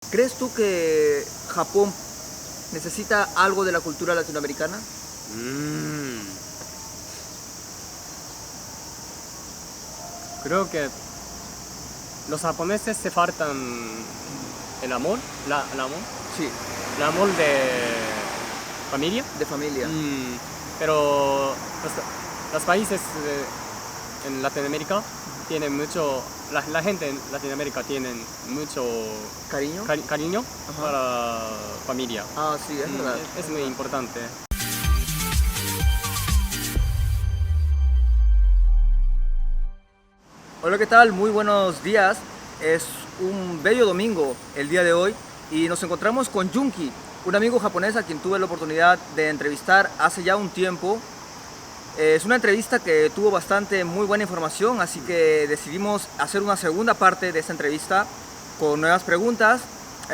¿Crees tú que Japón necesita algo de la cultura latinoamericana? Mm, Creo que los japoneses se faltan el amor, el amor, Sí, el amor de familia. de familia. Pero los países en Latinoamérica tienen mucho, la gente en Latinoamérica tiene mucho ¿Cariño? cariño Ajá. para familia. Ah, sí, es verdad. Es muy importante. Hola, ¿qué tal? Muy buenos días. Es un bello domingo el día de hoy y nos encontramos con Junki, un amigo japonés a quien tuve la oportunidad de entrevistar hace ya un tiempo. Es una entrevista que tuvo bastante muy buena información, así que decidimos hacer una segunda parte de esta entrevista con nuevas preguntas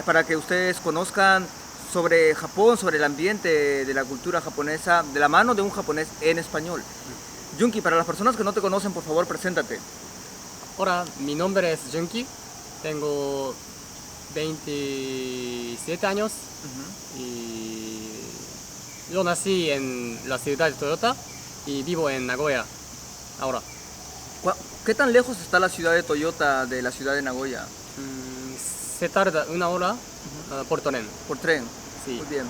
para que ustedes conozcan sobre Japón, sobre el ambiente de la cultura japonesa, de la mano de un japonés en español. Junki, para las personas que no te conocen, por favor, preséntate. Hola, mi nombre es Junki, tengo 27 años y yo nací en la ciudad de Toyota y vivo en Nagoya ahora. ¿Qué tan lejos está la ciudad de Toyota de la ciudad de Nagoya? Se tarda una hora por tren. Por tren. Sí. Muy bien.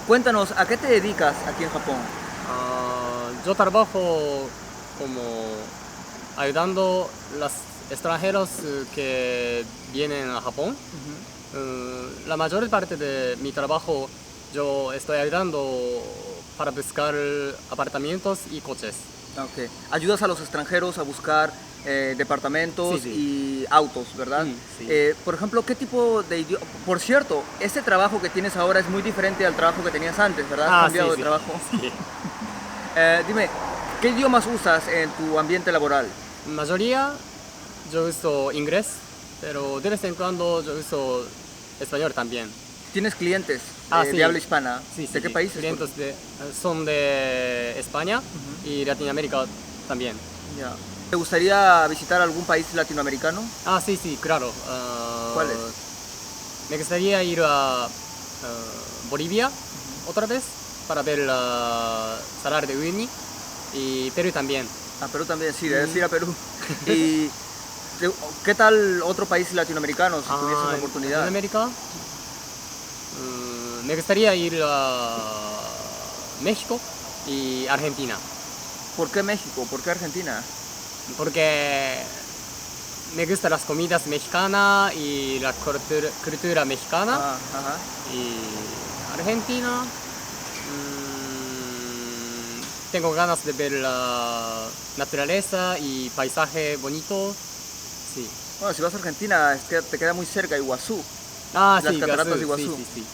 Cuéntanos, ¿a qué te dedicas aquí en Japón? Yo trabajo como ayudando a los extranjeros que vienen a Japón. La mayor parte de mi trabajo yo estoy ayudando para buscar apartamentos y coches. Okay. Ayudas a los extranjeros a buscar departamentos Sí. y autos, ¿verdad? Sí. Por ejemplo, ¿qué tipo de idioma? Por cierto, este trabajo que tienes ahora es muy diferente al trabajo que tenías antes, ¿verdad? Has cambiado de trabajo. Sí. Dime, ¿qué idiomas usas en tu ambiente laboral? Mayoría yo uso inglés, pero de vez en cuando yo uso español también. ¿Tienes clientes Sí. de habla hispana? Sí, ¿De qué países? Clientes son de España y Latinoamérica también. Ya. ¿Te gustaría visitar algún país latinoamericano? Sí, claro. ¿Cuál es? Me gustaría ir a Bolivia otra vez para ver la Salar de Uyuni y Perú también. A Perú también, sí, debes ir a Perú. ¿Y qué tal otro país latinoamericano si tuvieses la En oportunidad? Latinoamérica me gustaría ir a México y Argentina. ¿Por qué México? ¿Por qué Argentina? Porque me gustan las comidas mexicanas y la cultura mexicana. Ajá. Y Argentina, tengo ganas de ver la naturaleza y paisaje bonito. Sí. Bueno, si vas a Argentina, es que te queda muy cerca Iguazú. Las Sí, cataratas de Iguazú. Sí.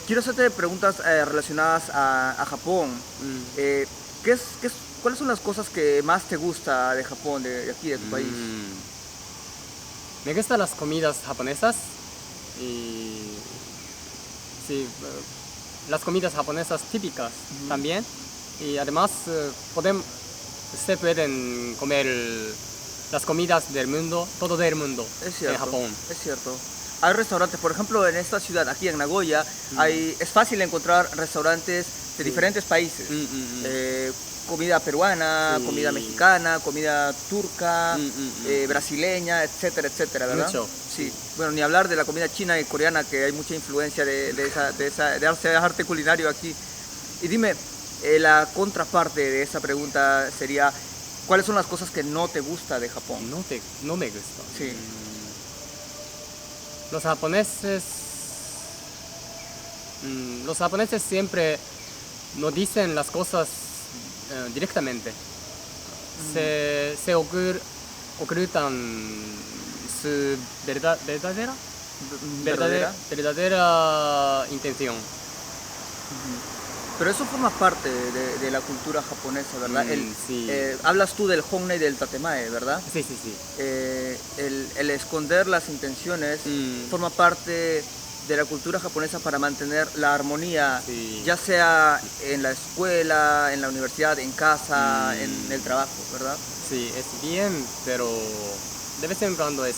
Quiero hacerte preguntas relacionadas a Japón. ¿Cuáles son las cosas que más te gusta de Japón, de aquí, de tu país? Me gustan las comidas japonesas y sí, las comidas japonesas típicas también. Y además se pueden comer las comidas del mundo, todo del mundo Es cierto, en Japón. es cierto. Hay restaurantes, por ejemplo, en esta ciudad, aquí en Nagoya, es fácil encontrar restaurantes de diferentes países. Comida peruana, comida mexicana, comida turca, brasileña, etcétera, etcétera, ¿verdad? Mucho. Sí. Bueno, ni hablar de la comida china y coreana, que hay mucha influencia de arte culinario aquí. Y dime, la contraparte de esa pregunta sería, ¿cuáles son las cosas que no te gusta de Japón? No me gusta. Sí. Los japoneses siempre no dicen las cosas directamente. Se ocultan su verdadera intención. Pero eso forma parte de la cultura japonesa, ¿verdad? Sí. Hablas tú del honnête y del tatemae, ¿verdad? Sí. El esconder las intenciones forma parte de la cultura japonesa para mantener la armonía, ya sea en la escuela, en la universidad, en casa, en el trabajo, ¿verdad? Sí, es bien, pero de vez en cuando es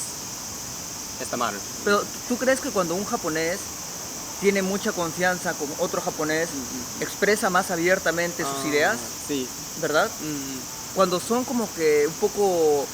está mal. Pero ¿tú crees que cuando un japonés tiene mucha confianza con otro japonés, expresa más abiertamente sus ideas, Sí. verdad? Cuando son como que un poco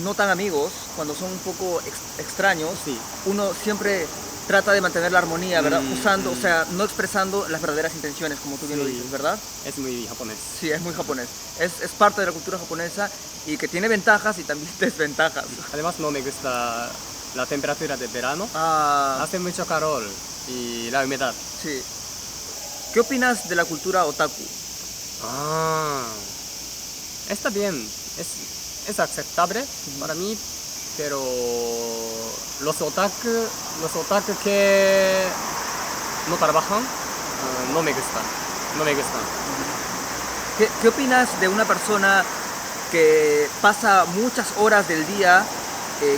no tan amigos, cuando son un poco extraños, Sí. uno siempre trata de mantener la armonía, ¿verdad? Usando, o sea, no expresando las verdaderas intenciones, como tú bien lo Sí. dices, ¿verdad? Es muy japonés. Sí, es muy japonés. Es parte de la cultura japonesa y que tiene ventajas y también desventajas. Además no me gusta la temperatura de verano. Ah, Hace mucho calor y la humedad. sí. ¿Qué opinas de la cultura otaku? Está bien, es aceptable para mí, pero los otaku que no trabajan no me gustan. ¿Qué opinas de una persona que pasa muchas horas del día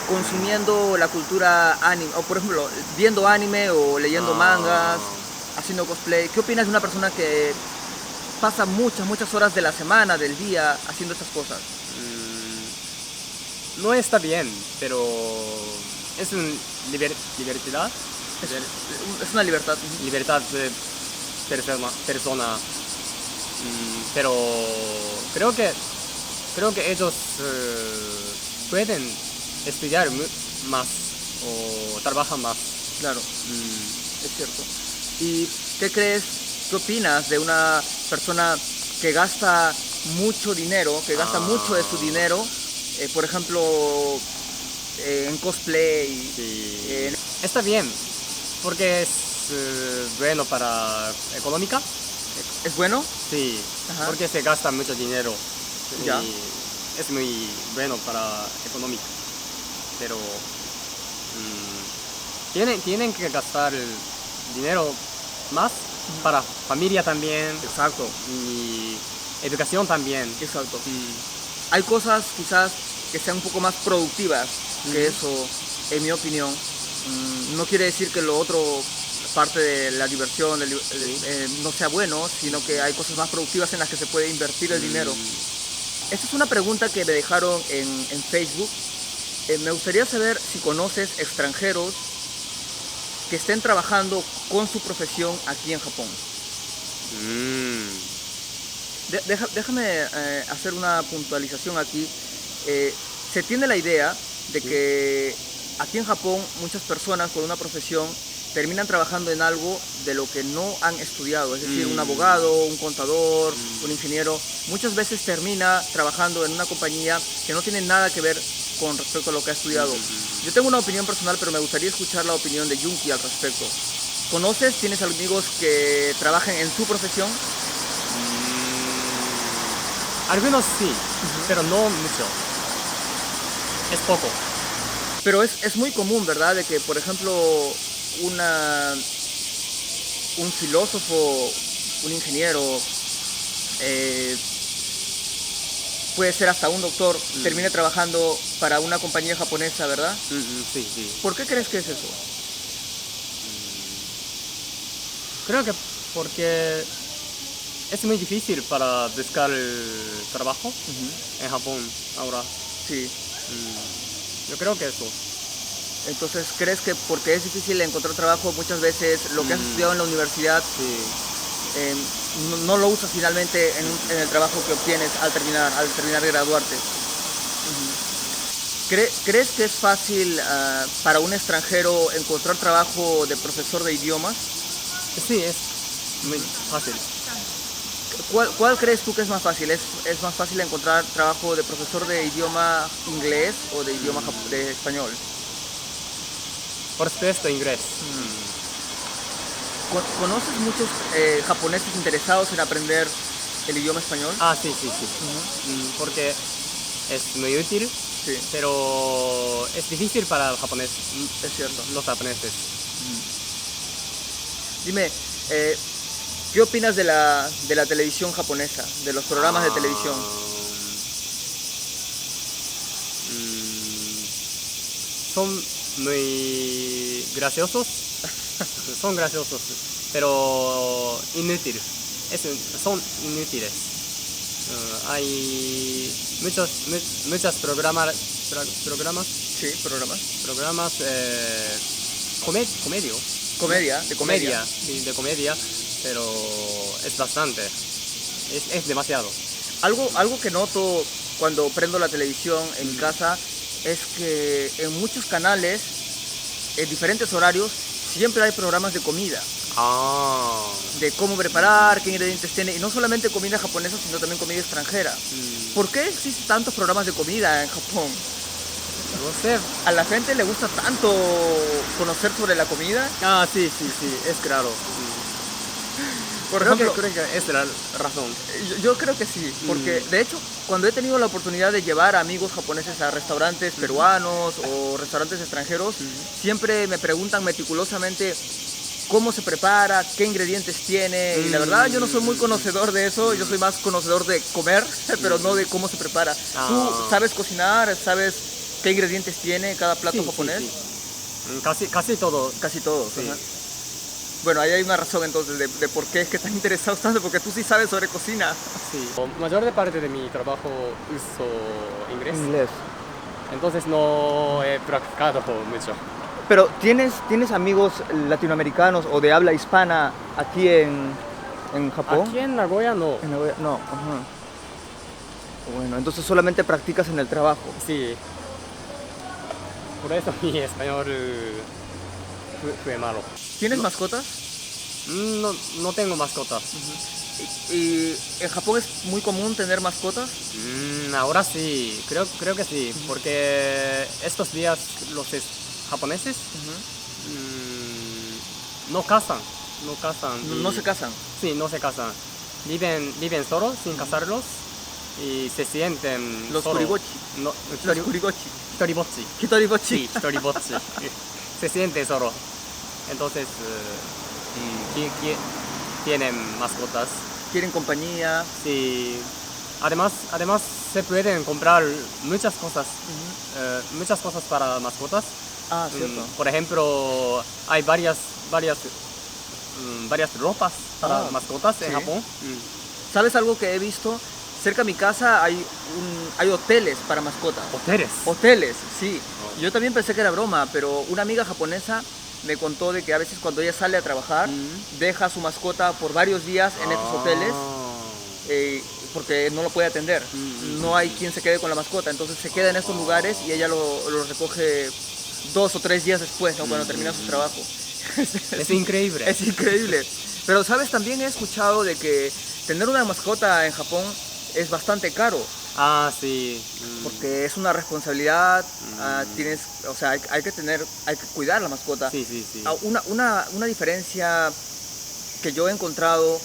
consumiendo la cultura anime, o por ejemplo, viendo anime o leyendo mangas, haciendo cosplay? ¿Qué opinas de una persona que pasa muchas horas de la semana, del día, haciendo esas cosas? No está bien, pero es una libertad. Es una libertad. Libertad de persona. Pero creo que ellos pueden estudiar más o trabajar más. Claro, es cierto. ¿Y qué opinas de una persona que gasta mucho dinero, que gasta mucho de su dinero, por ejemplo, en cosplay? Sí. Está bien, porque es bueno para económica. ¿Es bueno? Sí, Ajá. porque se gasta mucho dinero Ya. y es muy bueno para económica. Pero tienen que gastar el dinero más para familia también Exacto, y educación también. exacto. Hay cosas quizás que sean un poco más productivas que eso, en mi opinión. No quiere decir que lo otro, parte de la diversión, no sea bueno, sino que hay cosas más productivas en las que se puede invertir el dinero. Esta es una pregunta que me dejaron en Facebook. Me gustaría saber si conoces extranjeros que estén trabajando con su profesión aquí en Japón. Déjame hacer una puntualización aquí. Se tiene la idea de que aquí en Japón muchas personas con una profesión terminan trabajando en algo de lo que no han estudiado, es decir, un abogado, un contador, un ingeniero, muchas veces termina trabajando en una compañía que no tiene nada que ver con respecto a lo que ha estudiado. Yo tengo una opinión personal, pero me gustaría escuchar la opinión de Junki al respecto. ¿Conoces, tienes amigos que trabajen en su profesión? Algunos sí, pero no mucho. Es poco. Pero es muy común, ¿verdad? De que, por ejemplo, un filósofo, un ingeniero, puede ser hasta un doctor, termine trabajando para una compañía japonesa, ¿verdad? Sí, sí. ¿Por qué crees que es eso? Creo que porque es muy difícil para buscar trabajo en Japón ahora. Sí. Yo creo que eso. Entonces, ¿crees que porque es difícil encontrar trabajo, muchas veces lo que has estudiado en la universidad no lo usas finalmente en el trabajo que obtienes al terminar de graduarte? ¿Crees que es fácil para un extranjero encontrar trabajo de profesor de idiomas? Sí, es muy fácil. ¿Cuál crees tú que es más fácil? ¿Es más fácil encontrar trabajo de profesor de idioma inglés o de idioma de español? Por supuesto, inglés. ¿Conoces muchos japoneses interesados en aprender el idioma español? Sí. Porque es muy útil, Sí, pero es difícil para el japonés, es cierto. los japoneses. Dime, ¿qué opinas de la televisión japonesa, de los programas de televisión? Son muy graciosos. Son graciosos, pero inútiles. Son inútiles. Hay muchos programas Sí, programas. Programas comedio. Comedia, de comedia. Sí, de comedia, pero es bastante. Es demasiado. Algo que noto cuando prendo la televisión en mi casa es que en muchos canales, en diferentes horarios, siempre hay programas de comida. Ah. De cómo preparar, qué ingredientes tiene, y no solamente comida japonesa, sino también comida extranjera. ¿Por qué existen tantos programas de comida en Japón? No sé. ¿A la gente le gusta tanto conocer sobre la comida? Ah, sí, es claro. Por ejemplo, creo que es la razón. yo creo que sí, porque de hecho, cuando he tenido la oportunidad de llevar a amigos japoneses a restaurantes peruanos o restaurantes extranjeros, siempre me preguntan meticulosamente cómo se prepara, qué ingredientes tiene, y la verdad yo no soy muy conocedor de eso, yo soy más conocedor de comer, pero no de cómo se prepara. ¿Tú sabes cocinar? ¿Sabes qué ingredientes tiene cada plato japonés? Sí. Casi todo. Casi todos. Sí. Ajá. Bueno, ahí hay una razón entonces de por qué es que están interesados tanto, porque tú sí sabes sobre cocina. Sí. La mayor parte de mi trabajo uso inglés. Inglés. Entonces no he practicado mucho. Pero ¿tienes amigos latinoamericanos o de habla hispana aquí en Japón? Aquí en Nagoya no. En Nagoya, no. Ajá. Bueno, entonces solamente practicas en el trabajo. Sí. Por eso mi español fue malo. ¿Tienes mascotas? No tengo mascotas. ¿Y en Japón es muy común tener mascotas? Ahora sí, creo que sí, porque estos días los japoneses no casan. No se casan. Sí, no se casan. Viven solos sin casarlos y se sienten Los solos. kuribochi. No, Los kuribochi. hitoribochi. Hitoribochi. Sí, hitoribochi. Se siente solo. Entonces, tienen mascotas. Quieren compañía. Sí. Además se pueden comprar muchas cosas para mascotas. Ah, cierto. Por ejemplo, hay varias ropas para mascotas en sí. Japón. ¿Sabes algo que he visto? Cerca de mi casa hay hoteles para mascotas. ¿Hoteles? Hoteles, sí. Yo también pensé que era broma, pero una amiga japonesa me contó de que a veces cuando ella sale a trabajar, deja a su mascota por varios días en estos hoteles porque no lo puede atender. No hay quien se quede con la mascota, entonces se queda en estos lugares y ella lo recoge 2 o 3 días después, ¿no? Cuando termina su trabajo. Es increíble. Es increíble. Pero, ¿sabes? También he escuchado de que tener una mascota en Japón es bastante caro. Ah, sí. Porque es una responsabilidad, o sea, hay que cuidar la mascota. Sí. Una diferencia que yo he encontrado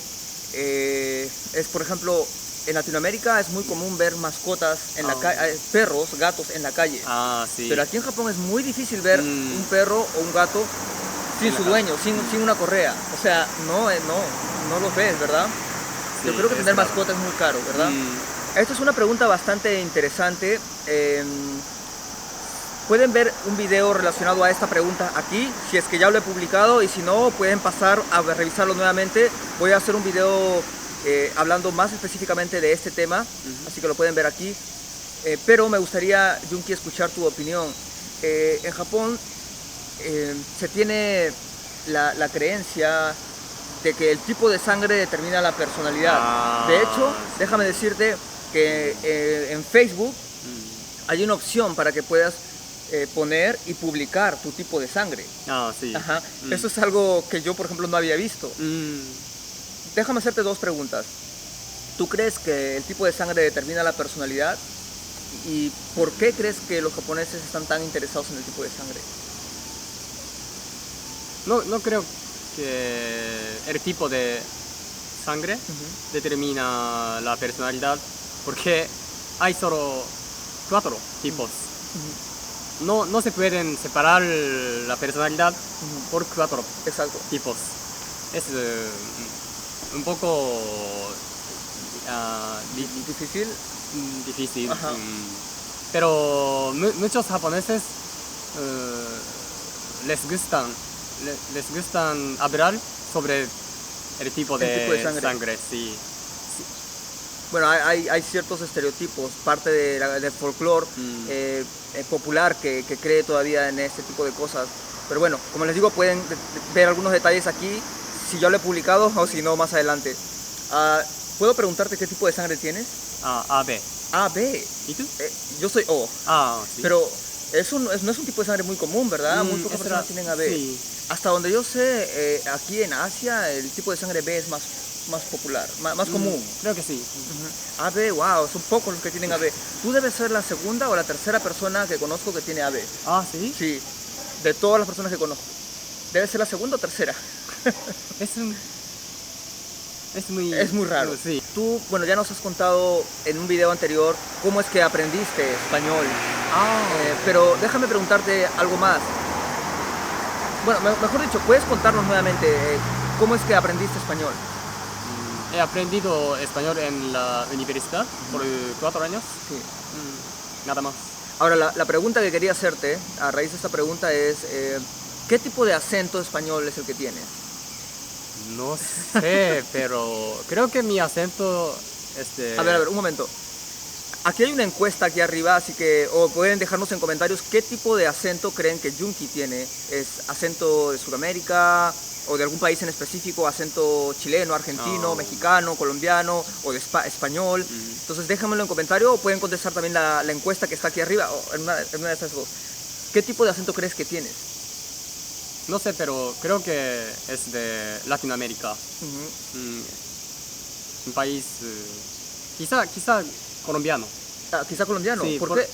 es, por ejemplo, en Latinoamérica es muy común ver mascotas en la calle, perros, gatos en la calle. Ah, sí. Pero aquí en Japón es muy difícil ver un perro o un gato sin su dueño, sin una correa. O sea, no los ves, ¿verdad? Sí, yo creo que tener mascota es muy caro, ¿verdad? Esta es una pregunta bastante interesante. Pueden ver un video relacionado a esta pregunta aquí, si es que ya lo he publicado, y si no, pueden pasar a revisarlo nuevamente. Voy a hacer un video hablando más específicamente de este tema, así que lo pueden ver aquí. Pero me gustaría, Junki, escuchar tu opinión. En Japón se tiene la creencia de que el tipo de sangre determina la personalidad. De hecho, déjame decirte que en Facebook hay una opción para que puedas poner y publicar tu tipo de sangre. Ah, sí. Ajá. Eso es algo que yo, por ejemplo, no había visto. Déjame hacerte 2 preguntas. ¿Tú crees que el tipo de sangre determina la personalidad? ¿Y por qué crees que los japoneses están tan interesados en el tipo de sangre? No creo que el tipo de sangre determina la personalidad, porque hay solo 4 tipos. No se pueden separar la personalidad por 4 tipos. Es un poco difícil. Difícil. Pero muchos japoneses les gustan hablar sobre el tipo de sangre. Sí. Bueno, hay ciertos estereotipos, parte del folclore popular que cree todavía en este tipo de cosas. Pero bueno, como les digo, pueden ver algunos detalles aquí, si yo lo he publicado o si no, más adelante. ¿Puedo preguntarte qué tipo de sangre tienes? AB. AB. ¿Y tú? Yo soy O. Sí. Pero eso no es un tipo de sangre muy común, ¿verdad? Muy pocas personas tienen AB. Sí. Hasta donde yo sé, aquí en Asia, el tipo de sangre B es más popular, más común. Creo que sí. AB, wow, son pocos los que tienen AB. Tú debes ser la segunda o la tercera persona que conozco que tiene AB. ¿Sí? Sí, de todas las personas que conozco. Debe ser la segunda o tercera. Es muy raro. Sí. Tú, bueno, ya nos has contado en un video anterior cómo es que aprendiste español. Pero déjame preguntarte algo más. Bueno, mejor dicho, ¿puedes contarnos nuevamente cómo es que aprendiste español? He aprendido español en la universidad por 4 años. Sí. Nada más. Ahora, la pregunta que quería hacerte, a raíz de esta pregunta, es ¿qué tipo de acento español es el que tienes? No sé, pero creo que mi acento... A ver, un momento. Aquí hay una encuesta aquí arriba, así que o pueden dejarnos en comentarios qué tipo de acento creen que Junki tiene. ¿Es acento de Sudamérica o de algún país en específico? ¿Acento chileno, argentino, mexicano, colombiano o de español? Entonces déjamelo en comentario o pueden contestar también la encuesta que está aquí arriba, o en una de esas dos. ¿Qué tipo de acento crees que tienes? No sé, pero creo que es de Latinoamérica. Un país... quizá colombiano. Quizá colombiano. Sí, ¿Por qué?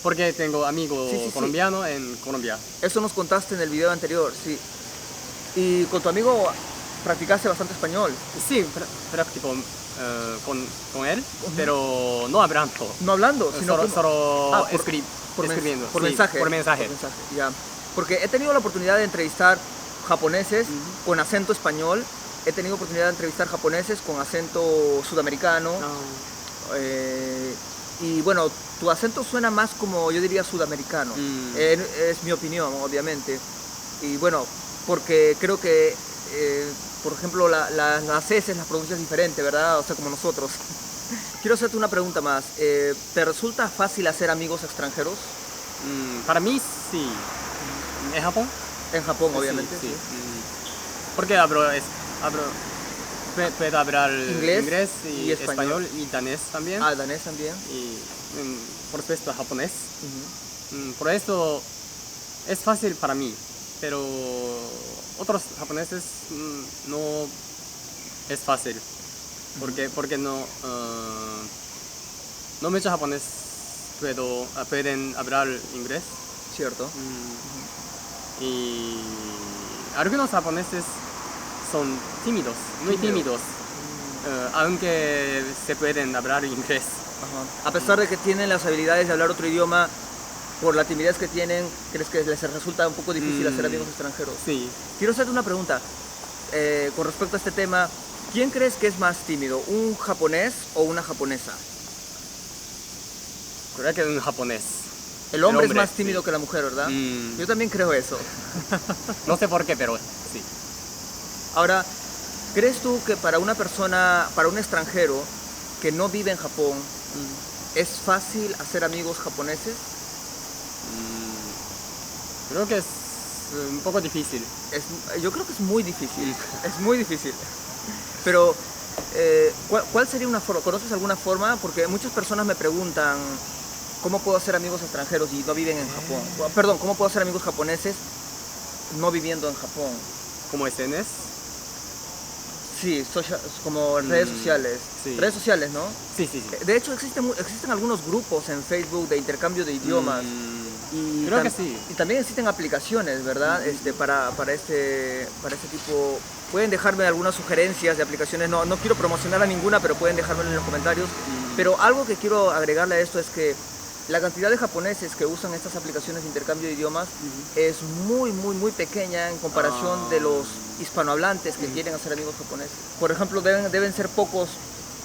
Porque tengo amigos colombianos en Colombia. Eso nos contaste en el video anterior, sí. Y con tu amigo practicaste bastante español. Sí, practico con él, pero no hablando. No hablando, sino solo por escribiendo. Por Sí, mensaje. Por mensaje. Ya. Porque he tenido la oportunidad de entrevistar japoneses con acento español. He tenido oportunidad de entrevistar japoneses con acento sudamericano. Y bueno, tu acento suena más como, yo diría, sudamericano. Es mi opinión, obviamente. Y bueno, porque creo que, por ejemplo, las S las pronuncias diferente, ¿verdad? O sea, como nosotros. Quiero hacerte una pregunta más. ¿Te resulta fácil hacer amigos extranjeros? Para mí, sí. ¿En Japón? En Japón, obviamente. Sí. Porque puedo hablar inglés y español y danés también. Danés también. Y por supuesto japonés. Por eso es fácil para mí, pero otros japoneses no es fácil. Porque no muchos japoneses pueden hablar inglés. Cierto. Y algunos japoneses son tímidos, muy tímidos, aunque se pueden hablar inglés. A pesar de que tienen las habilidades de hablar otro idioma, por la timidez que tienen, ¿crees que les resulta un poco difícil hacer amigos extranjeros? Sí. Quiero hacerte una pregunta con respecto a este tema. ¿Quién crees que es más tímido, un japonés o una japonesa? Creo que un japonés. El hombre es más tímido que la mujer, ¿verdad? Yo también creo eso. No sé por qué, pero sí. Ahora, ¿crees tú que para una persona, para un extranjero que no vive en Japón, es fácil hacer amigos japoneses? Creo que es un poco difícil. Yo creo que es muy difícil. Es muy difícil. Pero, ¿cuál sería una forma? ¿Conoces alguna forma? Porque muchas personas me preguntan, ¿cómo puedo hacer amigos extranjeros y no viven en Japón? Perdón, ¿cómo puedo hacer amigos japoneses no viviendo en Japón? ¿Como SNS? Sí, como redes sociales. Sí. Redes sociales, ¿no? Sí. De hecho, existen algunos grupos en Facebook de intercambio de idiomas. Y creo que sí. Y también existen aplicaciones, ¿verdad? Para este tipo. Pueden dejarme algunas sugerencias de aplicaciones. No quiero promocionar a ninguna, pero pueden dejármelo en los comentarios. Pero algo que quiero agregarle a esto es que la cantidad de japoneses que usan estas aplicaciones de intercambio de idiomas es muy pequeña en comparación de los hispanohablantes que quieren hacer amigos japoneses. Por ejemplo, deben ser pocos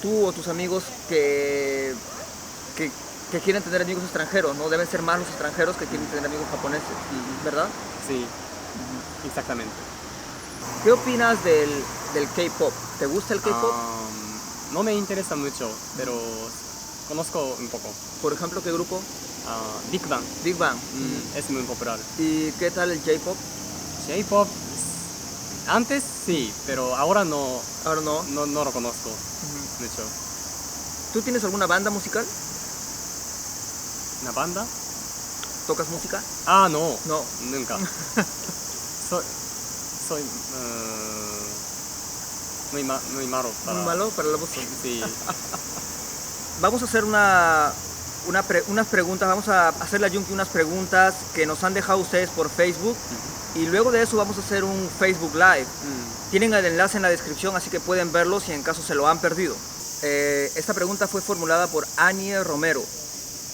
tú o tus amigos que quieren tener amigos extranjeros, ¿no? Deben ser más los extranjeros que quieren tener amigos japoneses, ¿verdad? Sí, exactamente. ¿Qué opinas del K-pop? ¿Te gusta el K-pop? no me interesa mucho, pero conozco un poco. Por ejemplo, ¿qué grupo? Big Bang. Big Bang. Es muy popular. ¿Y qué tal el J-pop? J-pop, antes sí, pero ahora no, Ahora no. no lo conozco mucho. ¿Tú tienes alguna banda musical? ¿Una banda? ¿Tocas música? No, No. nunca. Soy muy malo para... Muy malo para la música. Sí. Vamos a hacer unas preguntas, vamos a hacerle a Junki unas preguntas que nos han dejado ustedes por Facebook y luego de eso vamos a hacer un Facebook Live. Tienen el enlace en la descripción, así que pueden verlo si en caso se lo han perdido. Esta pregunta fue formulada por Anie Romero.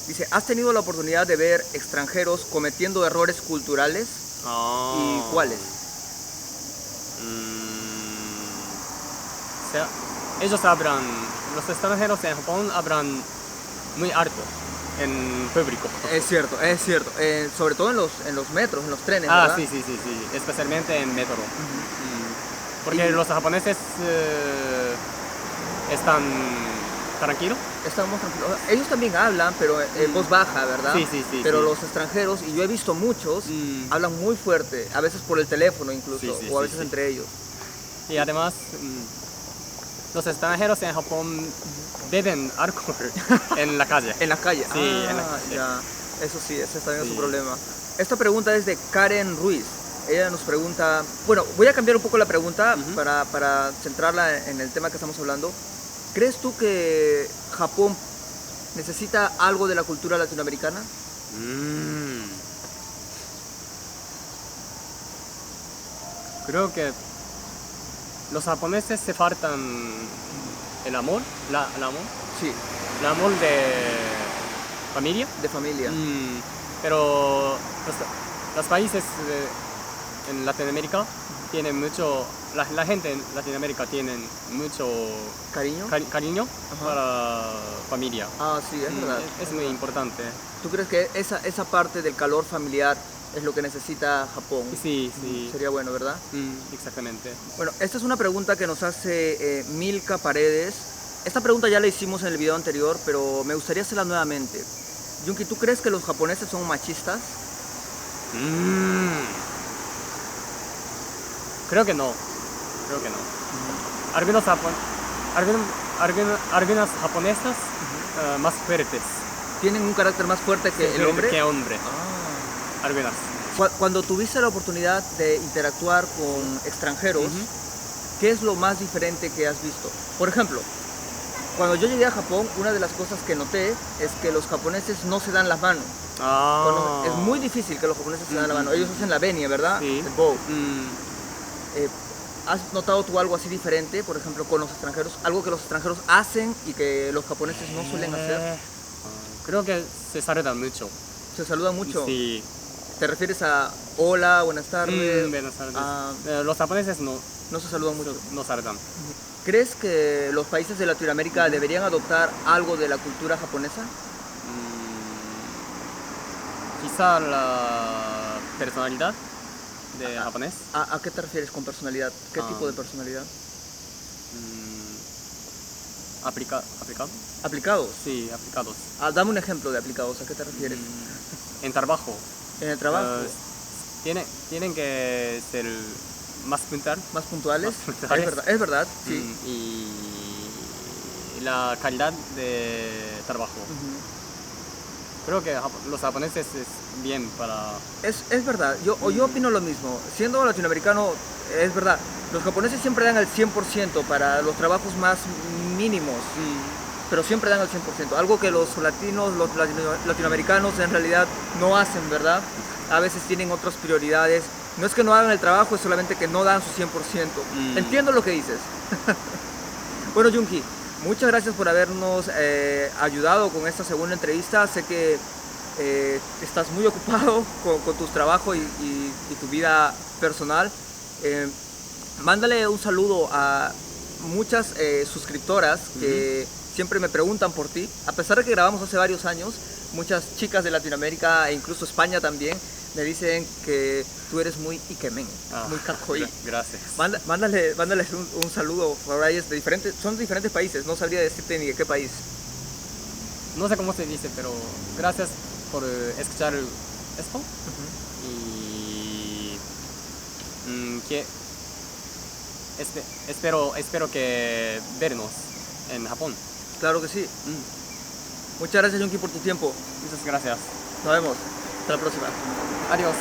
Dice, ¿has tenido la oportunidad de ver extranjeros cometiendo errores culturales? ¿Y cuáles? O sea, ellos hablan, los extranjeros en Japón hablan muy alto en público. Es cierto. Sobre todo en los metros, en los trenes, ¿verdad? Sí, especialmente en metro. Porque los japoneses están tranquilos. Estamos tranquilos. Ellos también hablan, pero en voz baja, ¿verdad? Sí. Pero los extranjeros, y yo he visto muchos, hablan muy fuerte, a veces por el teléfono incluso, o a veces entre ellos. Y además, los extranjeros en Japón beben alcohol en la calle. En la calle. Sí, en la calle. Ya. Eso sí, ese está bien su problema. Esta pregunta es de Karen Ruiz. Ella nos pregunta, bueno, voy a cambiar un poco la pregunta para centrarla en el tema que estamos hablando. ¿Crees tú que Japón necesita algo de la cultura latinoamericana? Creo que los japoneses se faltan el amor, el amor. Sí. El amor de familia. De familia. Pero los países en Latinoamérica tienen mucho, la gente en Latinoamérica tiene mucho cariño para familia. Sí, es verdad. Es muy importante. ¿Tú crees que esa parte del calor familiar es lo que necesita Japón? Sí. Sería bueno, ¿verdad? Exactamente. Bueno, esta es una pregunta que nos hace Milka Paredes. Esta pregunta ya la hicimos en el video anterior, pero me gustaría hacerla nuevamente. Junki, ¿tú crees que los japoneses son machistas? Creo que no. Algunas japonesas más fuertes. ¿Tienen un carácter más fuerte que el hombre? Que hombre. Algunas. Cuando tuviste la oportunidad de interactuar con extranjeros, ¿qué es lo más diferente que has visto? Por ejemplo, cuando yo llegué a Japón, una de las cosas que noté es que los japoneses no se dan las manos. Es muy difícil que los japoneses se dan la mano. Ellos hacen la venia, ¿verdad? Sí. El bow. ¿Has notado tú algo así diferente, por ejemplo, con los extranjeros? Algo que los extranjeros hacen y que los japoneses no suelen hacer. Creo que se saludan mucho. ¿Se saludan mucho? Sí. ¿Te refieres a hola, buenas tardes? Buenas tardes. Los japoneses no se saludan mucho. No saludan. ¿Crees que los países de Latinoamérica deberían adoptar algo de la cultura japonesa? Quizá la personalidad de japonés. ¿A qué te refieres con personalidad? ¿Qué tipo de personalidad? ¿Aplicado? ¿Aplicados? Sí, aplicados. Dame un ejemplo de aplicados. ¿A qué te refieres? En trabajo. ¿En el trabajo? Tienen que ser más puntuales. ¿Más puntuales? Es verdad, sí. Y la calidad de trabajo. Creo que los japoneses es bien para... Es verdad, yo opino lo mismo. Siendo latinoamericano, es verdad. Los japoneses siempre dan el 100% para los trabajos más mínimos. Pero siempre dan el 100%. Algo que los latinoamericanos en realidad no hacen, ¿verdad? A veces tienen otras prioridades. No es que no hagan el trabajo, es solamente que no dan su 100%. Entiendo lo que dices. Bueno, Junki, muchas gracias por habernos ayudado con esta segunda entrevista. Sé que estás muy ocupado con tus trabajos y tu vida personal. Mándale un saludo a muchas suscriptoras que siempre me preguntan por ti. A pesar de que grabamos hace varios años, muchas chicas de Latinoamérica e incluso España también Me dicen que tú eres muy ikemen, Ah, muy kakoi. Gracias. Mándales un saludo por ahí, es de diferentes, son de diferentes países, no sabría decirte ni de qué país. No sé cómo se dice, pero gracias por escuchar esto. Y que espero que vernos en Japón. Claro que sí. Muchas gracias, Junki, por tu tiempo. Muchas gracias. Nos vemos. Hasta la próxima. Adiós.